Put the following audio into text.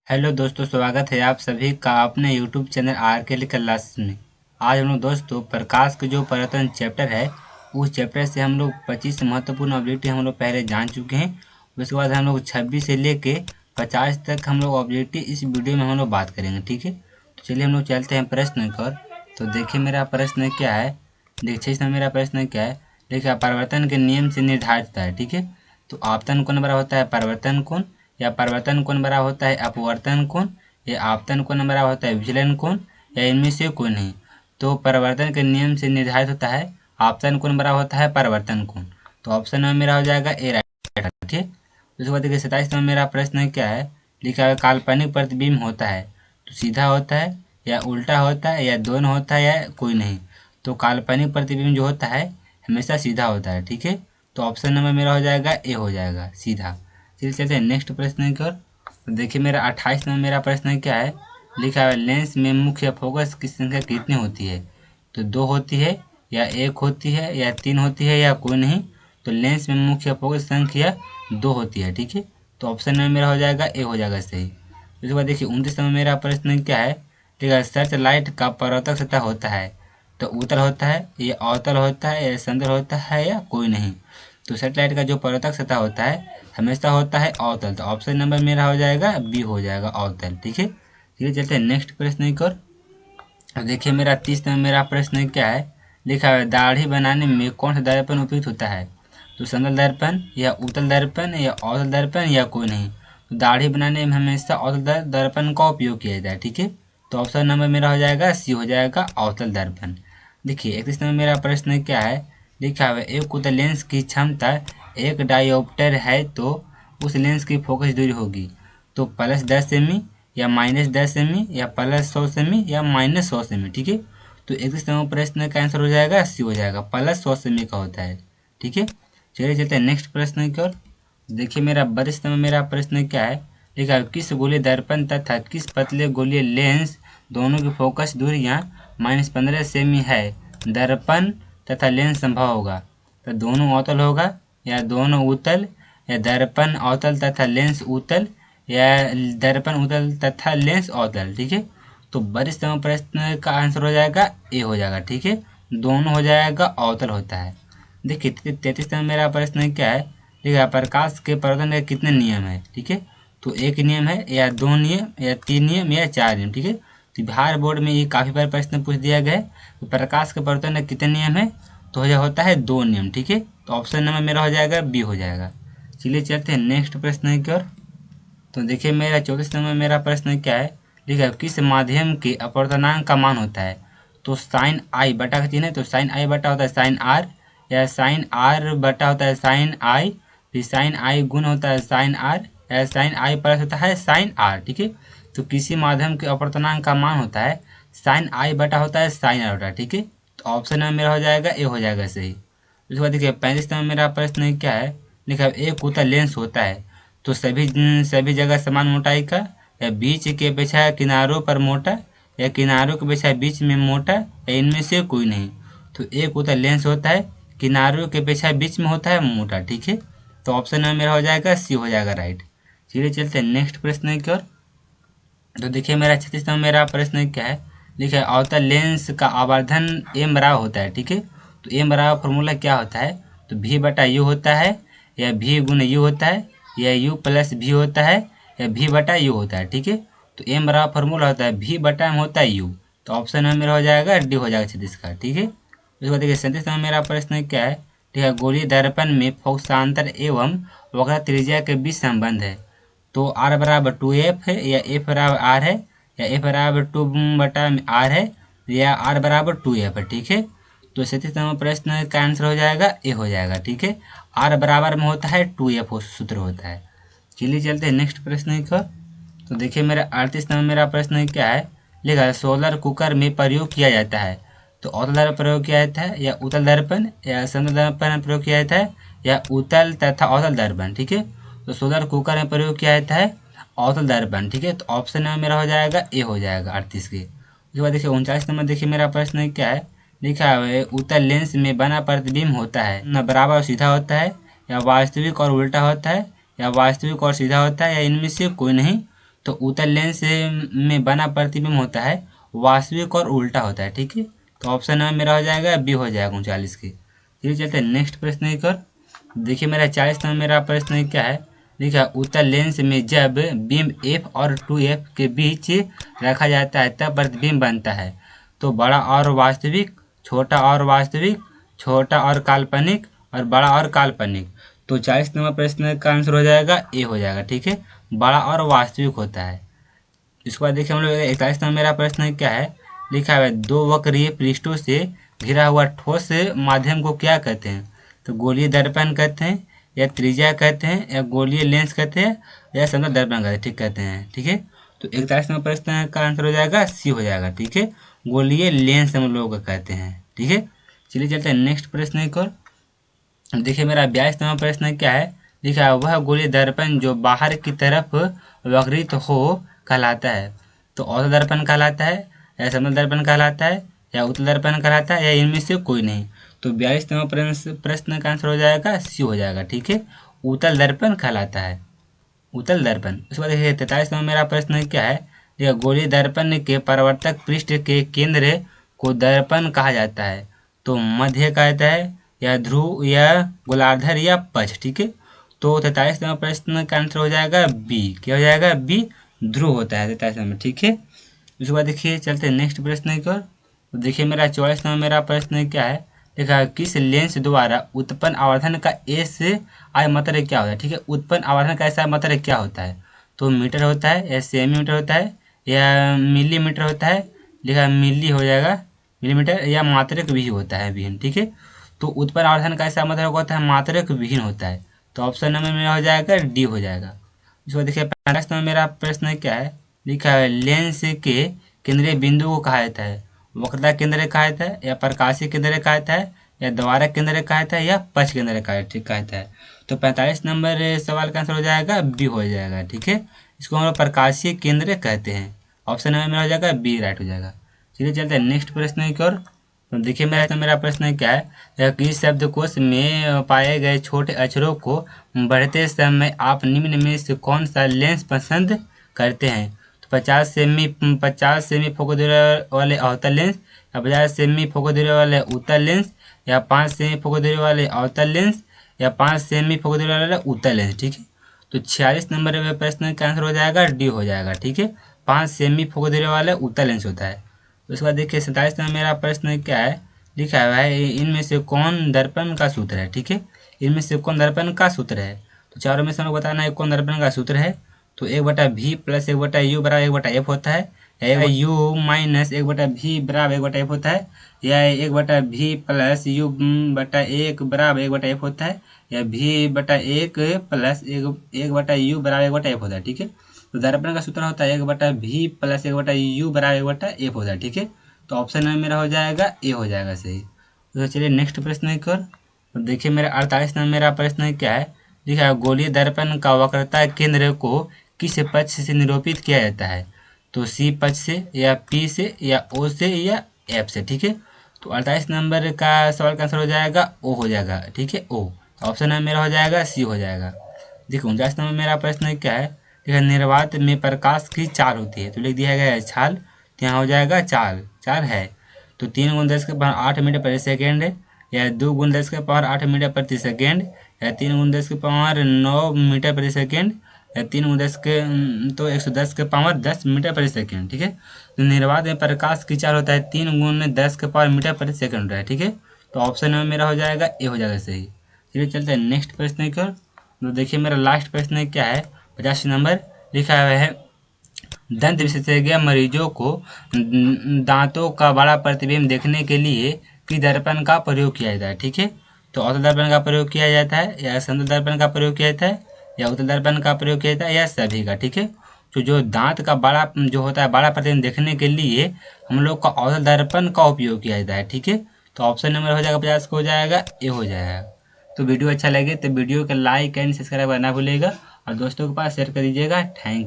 Hello दोस्तों, स्वागत है आप सभी का अपने यूट्यूब चैनल आर के क्लास में। आज हम लोग दोस्तों प्रकाश के जो परिवर्तन चैप्टर है उस चैप्टर से हम लोग 25 महत्वपूर्ण ऑब्जेक्टिव हम लोग पहले जान चुके हैं। उसके बाद हम लोग 26 से लेके 50 तक हम लोग ऑब्जेक्टिव इस वीडियो में हम लोग बात करेंगे। ठीक है, तो चलिए हम लोग चलते हैं प्रश्न की ओर। तो देखिए मेरा प्रश्न क्या है। देखिए इसमें मेरा प्रश्न क्या है। देखिए परिवर्तन के नियम से निर्धारित होता है। ठीक है, तो आपतन कोण बराबर होता है परिवर्तन कोण, या परिवर्तन कोण बराबर होता है अपवर्तन कोण, या आपतन कोण बराबर होता है विचलन कोण, या इनमें से कोई नहीं। तो परिवर्तन के नियम से निर्धारित होता है आपतन कोण बराबर होता है परिवर्तन कोण। तो ऑप्शन में मेरा हो जाएगा ए राइट। ठीक है, उसके बाद देखिए 27 में मेरा प्रश्न क्या है। लिखा है काल्पनिक प्रतिबिंब होता है तो सीधा होता है या उल्टा होता है या दोनों होता है या कोई नहीं। तो काल्पनिक प्रतिबिंब जो होता है हमेशा सीधा होता है। ठीक है, तो ऑप्शन नंबर मेरा हो जाएगा ए हो जाएगा सीधा। चलिए चलते हैं नेक्स्ट प्रश्न की ओर। तो देखिए मेरा 28 में मेरा प्रश्न क्या है। लिखा है लेंस में मुख्य फोकस की संख्या कितनी होती है। तो 2 होती है या 1 होती है या 3 होती है या कोई नहीं। तो लेंस में मुख्य फोकस संख्या 2 होती है। ठीक है, तो ऑप्शन में मेरा हो जाएगा ए हो जाएगा सही। उसके बाद देखिए 29 में मेरा प्रश्न क्या है। ठीक है, सर्च लाइट का परावर्तक सतह होता है तो उत्तल होता है या अवतल होता है या समतल होता है या कोई नहीं। तो सेटेलाइट का जो परावर्तक सतह होता है हमेशा होता है अवतल। तो ऑप्शन नंबर मेरा हो जाएगा बी हो जाएगा अवतल। ठीक है, चलिए चलते हैं नेक्स्ट प्रश्न की ओर। अब देखिए मेरा 30 में मेरा प्रश्न क्या है। लिखा है दाढ़ी बनाने में कौन सा दर्पण उपयुक्त होता है। तो समतल दर्पण या उत्तल दर्पण या अवतल दर्पण या कोई नहीं। तो दाढ़ी बनाने में हमेशा अवतल दर्पण का उपयोग किया जाता है। ठीक है, तो ऑप्शन नंबर मेरा हो जाएगा सी हो जाएगा अवतल दर्पण। देखिए 31 में मेरा प्रश्न क्या है। लिखा है एक उत्तल लेंस की क्षमता 1 डायोप्टर है तो उस लेंस की फोकस दूरी होगी तो +10 सेमी या -10 सेमी या +100 सेमी या -100 सेमी। ठीक है, तो 31 नंबर प्रश्न का आंसर हो जाएगा सी हो जाएगा +100 सेमी का होता है। ठीक है, चलिए चलते हैं नेक्स्ट प्रश्न की ओर। देखिए मेरा 32 में मेरा प्रश्न क्या है। लिखा है किस गोलीय दर्पण तथा किस पतले गोलीय लेंस दोनों की फोकस दूरियां -15 सेमी है दर्पण तथा लेंस संभव होगा। तो दोनों अवतल होगा या दोनों उत्तल या दर्पण अवतल तथा लेंस उत्तल या दर्पण उत्तल तथा लेंस अवतल। ठीक है, तो 32वें प्रश्न का आंसर हो जाएगा ए हो जाएगा। ठीक है, दोनों हो जाएगा अवतल होता है। देखिए 33 में मेरा प्रश्न क्या है। ठीक है, प्रकाश के परावर्तन के कितने नियम है। ठीक है, तो एक नियम है या 2 नियम या 3 नियम या 4 नियम। ठीक है, तो बिहार बोर्ड में ये काफ़ी बार प्रश्न पूछ दिया गया है। तो प्रकाश के परावर्तन के कितने नियम है। तो होता है 2 नियम। ठीक है, तो ऑप्शन नंबर मेरा हो जाएगा बी हो जाएगा। चलिए चलते हैं नेक्स्ट प्रश्न की ओर। तो देखिए मेरा 34 नंबर मेरा प्रश्न क्या है। लिखा है किस माध्यम के अपवर्तनांक का मान होता है। तो साइन आई बटा का चिन्ह है तो साइन आई बटा होता है साइन आर, या साइन आर बटा होता है साइन आई, फिर साइन आई गुण होता है साइन आर, या साइन आई प्लस होता है साइन आर। ठीक है, तो किसी माध्यम के अपवर्तनांक का मान होता है साइन आई बटा होता है साइन आर बटा। ठीक है, तो ऑप्शन में मेरा हो जाएगा ए हो जाएगा सही। उसके बाद देखिए 35 में मेरा प्रश्न क्या है। लिखा है एक उत्तल लेंस होता है तो सभी जगह समान मोटाई का, या बीच के अपेक्षा किनारों पर मोटा, या किनारों के अपेक्षा बीच में मोटा, या इनमें से कोई नहीं। तो एक उत्तल लेंस होता है किनारों के अपेक्षा बीच में होता है मोटा। ठीक है, तो ऑप्शन में मेरा हो जाएगा सी हो जाएगा राइट। चलिए चलते हैं नेक्स्ट प्रश्न की ओर। तो देखिए मेरा 36 में मेरा प्रश्न क्या है। लिखा है अवतल लेंस का आवर्धन एम बराबर होता है। ठीक है, तो एम बराबर फॉर्मूला क्या होता है। तो भी बटा यू होता है, या भी गुण यू होता है, या यू प्लस भी होता है, या भी बटा यू होता है। ठीक है, तो एम बराबर फॉर्मूला होता है भी बटा में होता है यू। तो ऑप्शन में मेरा हो जाएगा डी हो जाएगा 36 का। ठीक है, उसके बाद देखिए 37 में मेरा प्रश्न क्या है। ठीक है, गोलीय दर्पण में फोकसांतर एवं वक्र त्रिज्या के बीच संबंध है। तो आर बराबर 2f है, या एफ बराबर आर है, या एफ बराबर 2 बटा आर है, या आर बराबर 2f है। ठीक है, तो 37 नंबर प्रश्न का आंसर हो जाएगा ए हो जाएगा। ठीक है, आर बराबर में होता है 2f सूत्र होता है। चलिए चलते हैं नेक्स्ट प्रश्न की ओर। तो देखिए मेरा 38 नंबर मेरा प्रश्न क्या है। लिखा है सोलर कुकर में प्रयोग किया जाता है तो अवतल दर्पण प्रयोग किया जाता है, या उत्तल दर्पण या समतल दर्पण प्रयोग किया जाता है, या उत्तल तथा अवतल दर्पण। ठीक है, तो सोलर कुकर में प्रयोग किया जाता है अवतल दर्पण। ठीक है, तो ऑप्शन में मेरा हो जाएगा ए हो जाएगा 38 के। उसके बाद देखिए 39 नंबर देखिए मेरा प्रश्न क्या है। लिखा है उत्तल लेंस में बना प्रतिबिंब होता है न बराबर और सीधा होता है, या वास्तविक और उल्टा होता है, या वास्तविक और सीधा होता है, या इनमें से कोई नहीं। तो उत्तल लेंस में बना प्रतिबिंब होता है वास्तविक और उल्टा होता है, ठीक है। तो ऑप्शन नंबर मेरा हो जाएगा बी हो जाएगा 39 के। चलिए चलते हैं नेक्स्ट प्रश्न की ओर। देखिए मेरा 40 नंबर मेरा प्रश्न क्या है, देखिए उत्तल लेंस में जब बीम F और 2F के बीच रखा जाता है तब प्रतिबिंब बनता है। तो बड़ा और वास्तविक, छोटा और वास्तविक, छोटा और काल्पनिक और बड़ा और काल्पनिक। तो 40 नंबर प्रश्न का आंसर हो जाएगा ए हो जाएगा, ठीक है। बड़ा और वास्तविक होता है। इसके बाद देखिए हम लोग 41 नंबर मेरा प्रश्न क्या है, लिखा है दो वक्रीय पृष्ठों से घिरा हुआ ठोस माध्यम को क्या कहते हैं। तो गोलीय दर्पण कहते हैं, या त्रिज्या कहते हैं, या गोलीय लेंस कहते हैं, या समतल दर्पण कहते हैं, ठीक कहते हैं, ठीक है। तो 41 नंबर प्रश्न का आंसर हो जाएगा सी हो जाएगा, ठीक है। गोलीय लेंस हम लोग कहते हैं, ठीक है। चलिए चलते हैं नेक्स्ट प्रश्न की ओर। देखिए मेरा 42 नंबर प्रश्न क्या है, लिखा वह गोलीय दर्पण जो बाहर की तरफ वक्रित हो कहलाता है। तो औसत दर्पण कहलाता है, या समतल दर्पण कहलाता है, या उत्तल दर्पण कहलाता है, या इनमें से कोई नहीं। तो 42 नंबर प्रश्न का आंसर हो जाएगा सी हो जाएगा, ठीक है। उत्तल दर्पण कहलाता है, उत्तल दर्पण। उसके बाद देखिए 43 नंबर मेरा प्रश्न क्या है, यह गोलीय दर्पण के परावर्तक पृष्ठ के केंद्र को दर्पण कहा जाता है। तो मध्य कहता है, या ध्रुव, या गोलार्धर, या पक्ष, ठीक है। तो 43 नंबर प्रश्न का आंसर हो जाएगा बी, क्या हो जाएगा बी, ध्रुव होता है 43 नंबर, ठीक है। उसके बाद देखिए चलते हैं नेक्स्ट प्रश्न की ओर। तो देखिए मेरा 44 नंबर मेरा प्रश्न क्या है, देखा किस लेंस द्वारा उत्पन्न आवर्धन का एस आई मात्रक क्या होता है, ठीक है। उत्पन्न आवर्धन का एस आई मात्रक क्या होता है। तो मीटर होता है, या सेमीमीटर होता है, या मिलीमीटर होता है, लिखा मिली हो जाएगा मिलीमीटर, या मात्रक विहीन होता है विहीन, ठीक है। तो उत्पन्न आवर्धन का ऐसा मात्रक होता है मात्रक विहीन होता है। तो ऑप्शन नंबर मेरा हो जाएगा डी हो जाएगा। इसको देखिए 45 नंबर मेरा प्रश्न क्या है, लिखा है लेंस के केंद्रीय बिंदु को कहा जाता है। वक्रता केंद्र कहा जाता है, या प्रकाशीय केंद्र कहा जाता है, या द्वारक केंद्र कहा जाता है, या पक्ष केंद्र कहा जाता है। तो 45 नंबर सवाल का आंसर हो जाएगा बी हो जाएगा, ठीक है। इसको हम लोग प्रकाशीय केंद्र कहते हैं। ऑप्शन नंबर मेरा हो जाएगा बी राइट हो जाएगा। चलिए चलते हैं नेक्स्ट प्रश्न की ओर। तो देखिए मेरा प्रश्न क्या है, किस शब्दकोश में पाए गए छोटे अक्षरों को बढ़ते समय आप निम्न में से कौन सा लेंस पसंद करते हैं। तो 50 सेमी फोकस दूरी वाले अवतल लेंस, या 50 सेमी फोकस दूरी वाले उत्तल लेंस, या 5 सेमी फोकस दूरी वाले अवतल लेंस, या 5 सेमी फोकस दूरी वाले उत्तल लेंस, ठीक है। तो 46 नंबर में प्रश्न का आंसर हो जाएगा डी हो जाएगा, ठीक है। 5 सेमी फोकस दूरी वाला उत्तल लेंस होता है। उसके बाद देखिए 27 नंबर मेरा प्रश्न क्या है, लिखा हुआ है इनमें से कौन दर्पण का सूत्र है, ठीक है। इनमें से कौन दर्पण का सूत्र है। तो चारों में से हमको बताना है कौन दर्पण का सूत्र है। तो 1/v प्लस 1/u बराबर 1/f होता है, या u माइनस 1/v बराबर 1/f होता है, या 1/v प्लस u बटा 1 बराबर 1/f होता है, या v/1 प्लस 1/u बराबर 1/f होता है, ठीक है। तो दर्पण का सूत्र होता है 1/v प्लस 1/u बराबर 1/f होता है, ठीक है। तो ऑप्शन में मेरा हो जाएगा ए हो जाएगा सही। तो चलिए नेक्स्ट प्रश्न की ओर। तो देखिए मेरा 48 नंबर मेरा प्रश्न क्या है, लिखा है गोलीय दर्पण का वक्रता केंद्र को किस पक्ष से निरूपित किया जाता है। तो सी पक्ष से, या पी से, या ओ से, या एफ से, ठीक है। तो 48 नंबर का सवाल का आंसर हो जाएगा ओ हो जाएगा, ठीक है ओ। ऑप्शन में मेरा हो जाएगा सी हो जाएगा। देखो 49 नंबर मेरा प्रश्न क्या है, देखिए निर्वात में प्रकाश की चाल होती है। तो लिख दिया गया है छाल, तो यहाँ हो जाएगा चाल, चाल है। तो 3 × 10 के पावर 8 मीटर प्रति सेकेंड, या 2 × 10 के पावर 8 मीटर प्रति सेकेंड, या 3 × 10 के पावर 9 मीटर प्रति सेकेंड, या 3 × 10 के तो 110 के पावर 10 मीटर प्रति सेकेंड, ठीक है। तो निर्वात में प्रकाश की चाल होता है 3 × 10 के पावर मीटर प्रति सेकेंड होता है, ठीक है। तो ऑप्शन में मेरा हो जाएगा ए हो जाएगा सही। चलिए चलते हैं नेक्स्ट प्रश्न की ओर। तो देखिए मेरा लास्ट प्रश्न क्या है, 50 नंबर, लिखा हुआ है दंत विशेषज्ञ मरीजों को दांतों का बड़ा प्रतिबिंब देखने के लिए किस दर्पण का प्रयोग किया जाता है, ठीक है। तो औसत दर्पण का प्रयोग किया जाता है, या समतल दर्पण का प्रयोग किया जाता है, या उत्तल दर्पण का प्रयोग किया जाता है, या सभी का, ठीक है। तो जो दांत का बड़ा जो होता है बड़ा प्रतिबिंब देखने के लिए हम लोग का औसत दर्पण का उपयोग किया जाता है, ठीक है। तो ऑप्शन नंबर हो जाएगा 50 को हो जाएगा ए हो जाएगा। तो वीडियो अच्छा लगे तो वीडियो को लाइक एंड सब्सक्राइब करना भूलेगा, और दोस्तों के पास शेयर कर दीजिएगा। Thank you.